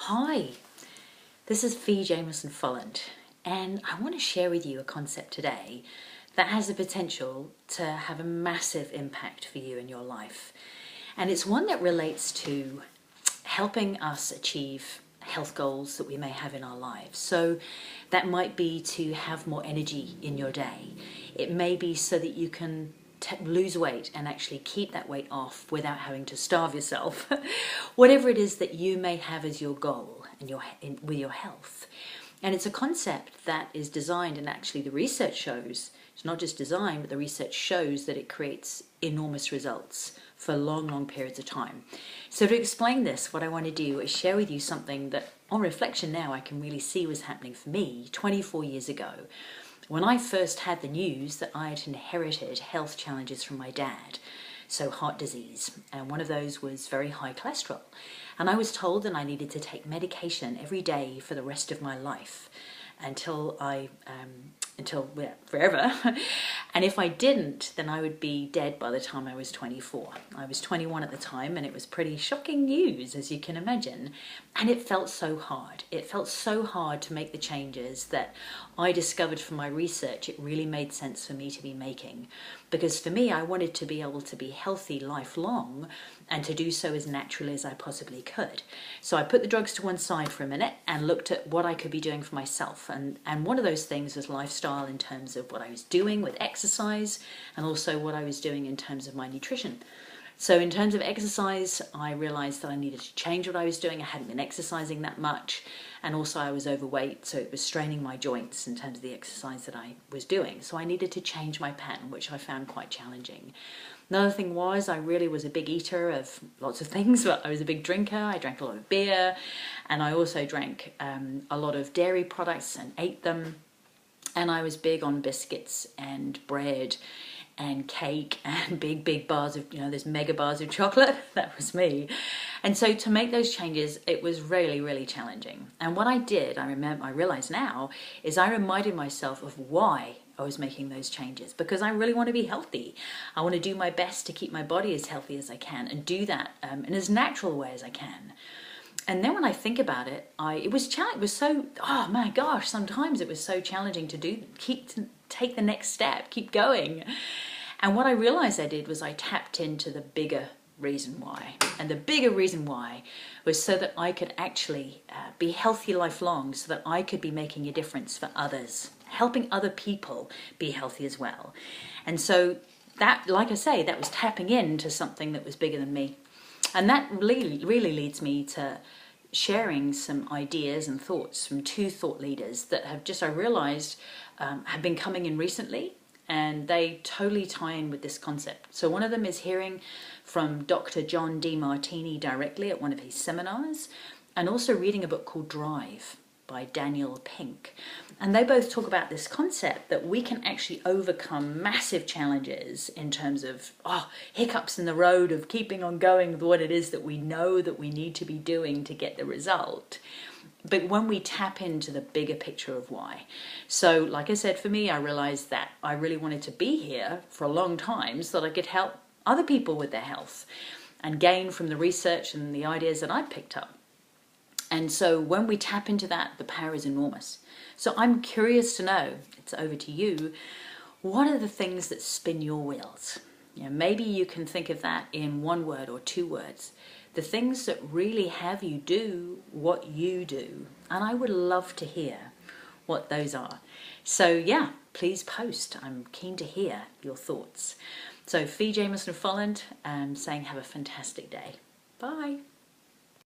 Hi, this is Fee Jameson Folland, and I want to share with you a concept today that has the potential to have a massive impact for you in your life. And it's one that relates to helping us achieve health goals that we may have in our lives. So that might be to have more energy in your day. It may be so that you can lose weight and actually keep that weight off without having to starve yourself. Whatever it is that you may have as your goal with your health. And it's a concept that is designed, and actually the research shows, it's not just design, but the research shows that it creates enormous results for long periods of time. So to explain this, what I want to do is share with you something that on reflection now I can really see was happening for me 24 years ago. When I first had the news that I had inherited health challenges from my dad, so heart disease, and one of those was very high cholesterol. And I was told that I needed to take medication every day for the rest of my life until forever. And if I didn't, then I would be dead by the time I was 24. I was 21 at the time, and it was pretty shocking news, as you can imagine. And it felt so hard. It felt so hard to make the changes that I discovered from my research it really made sense for me to be making. Because for me, I wanted to be able to be healthy lifelong and to do so as naturally as I possibly could. So I put the drugs to one side for a minute and looked at what I could be doing for myself. And one of those things was lifestyle, in terms of what I was doing with exercise and also what I was doing in terms of my nutrition. So in terms of exercise, I realized that I needed to change what I was doing. I hadn't been exercising that much, and also I was overweight, so it was straining my joints in terms of the exercise that I was doing. So I needed to change my pattern, which I found quite challenging. Another thing was I really was a big eater of lots of things, but I was a big drinker. I drank a lot of beer, and I also drank a lot of dairy products and ate them. And I was big on biscuits and bread and cake and big bars of, those mega bars of chocolate. That was me. And so to make those changes, it was really challenging. And what I did, I realize now, is I reminded myself of why I was making those changes, because I really want to be healthy. I want to do my best to keep my body as healthy as I can and do that in as natural a way as I can. And then when I think about it, it was so, oh my gosh, sometimes it was so challenging to take the next step, keep going. And what I realized I did was I tapped into the bigger reason why. And the bigger reason why was so that I could actually be healthy lifelong, so that I could be making a difference for others, helping other people be healthy as well. And so that, like I say, that was tapping into something that was bigger than me. And that really leads me to sharing some ideas and thoughts from two thought leaders that have just, I realized, have been coming in recently, and they totally tie in with this concept. So one of them is hearing from Dr. John Demartini directly at one of his seminars, and also reading a book called Drive by Daniel Pink. And they both talk about this concept that we can actually overcome massive challenges in terms of hiccups in the road of keeping on going with what it is that we know that we need to be doing to get the result. But when we tap into the bigger picture of why. So like I said, for me, I realized that I really wanted to be here for a long time so that I could help other people with their health and gain from the research and the ideas that I picked up. And so when we tap into that, the power is enormous. So I'm curious to know, it's over to you, what are the things that spin your wheels? Maybe you can think of that in one word or two words. The things that really have you do what you do. And I would love to hear what those are. So yeah, please post. I'm keen to hear your thoughts. So Fee Jameson Folland saying have a fantastic day. Bye.